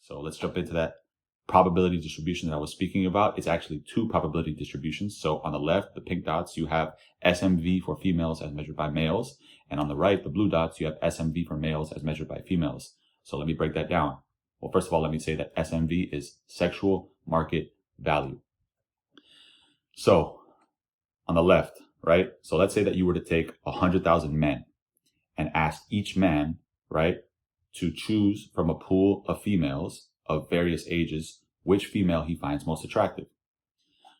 So let's jump into that probability distribution that I was speaking about. It's actually two probability distributions. So on the left, the pink dots, you have SMV for females as measured by males. And on the right, the blue dots, you have SMV for males as measured by females. So let me break that down. Well, first of all, let me say that SMV is sexual market value. So on the left, right? So let's say that you were to take 100,000 men and ask each man, right, to choose from a pool of females of various ages which female he finds most attractive.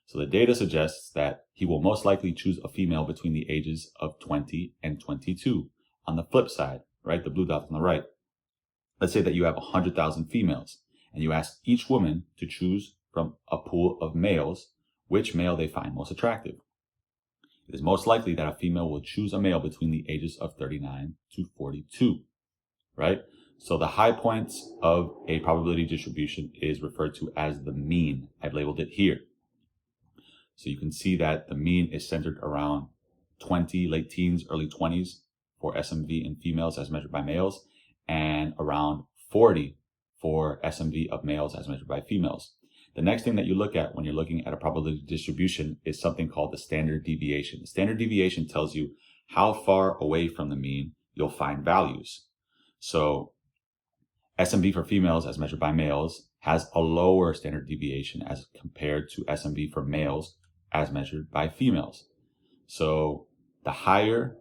So the data suggests that he will most likely choose a female between the ages of 20 and 22. On the flip side, right, the blue dot on the right, let's say that you have 100,000 females and you ask each woman to choose from a pool of males which male they find most attractive. It is most likely that a female will choose a male between the ages of 39 to 42, right? So the high points of a probability distribution is referred to as the mean. I've labeled it here. So you can see that the mean is centered around 20, late teens, early 20s for SMV in females as measured by males, and around 40 for SMV of males as measured by females. The next thing that you look at when you're looking at a probability distribution is something called the standard deviation. The standard deviation tells you how far away from the mean you'll find values. So SMV for females as measured by males has a lower standard deviation as compared to SMV for males as measured by females. So the higher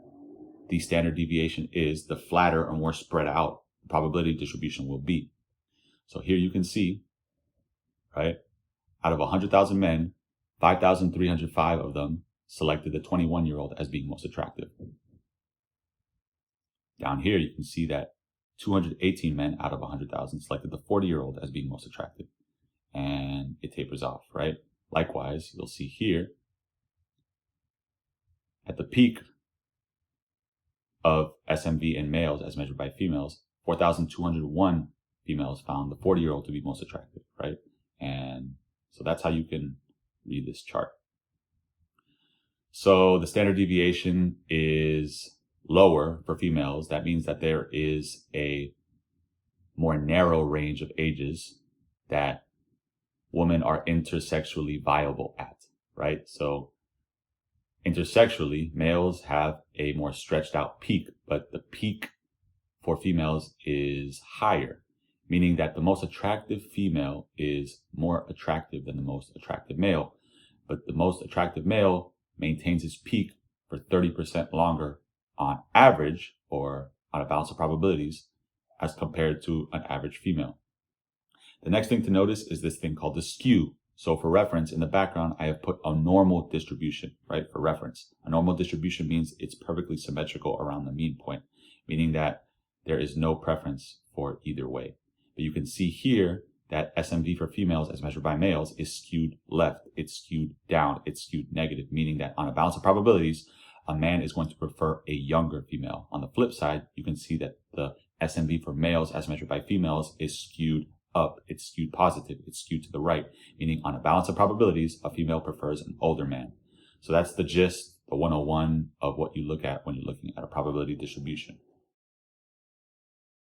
the standard deviation is, the flatter or more spread out the probability distribution will be. So here you can see, right, out of 100,000 men, 5,305 of them selected the 21-year-old as being most attractive. Down here, you can see that 218 men out of 100,000 selected the 40-year-old as being most attractive. And it tapers off, right? Likewise, you'll see here, at the peak of SMV in males as measured by females, 4,201 females found the 40-year-old to be most attractive, right? And so that's how you can read this chart. So the standard deviation is lower for females. That means that there is a more narrow range of ages that women are intersexually viable at, right? So intersexually, males have a more stretched out peak, but the peak for females is higher, meaning that the most attractive female is more attractive than the most attractive male. But the most attractive male maintains his peak for 30% longer on average, or on a balance of probabilities, as compared to an average female. The next thing to notice is this thing called the skew. So for reference, in the background, I have put a normal distribution, right, for reference. A normal distribution means it's perfectly symmetrical around the mean point, meaning that there is no preference for either way. But you can see here that SMV for females as measured by males is skewed left, it's skewed down, it's skewed negative, meaning that on a balance of probabilities, a man is going to prefer a younger female. On the flip side, you can see that the SMV for males as measured by females is skewed up, it's skewed positive, it's skewed to the right, meaning on a balance of probabilities, a female prefers an older man. So that's the gist, the 101 of what you look at when you're looking at a probability distribution.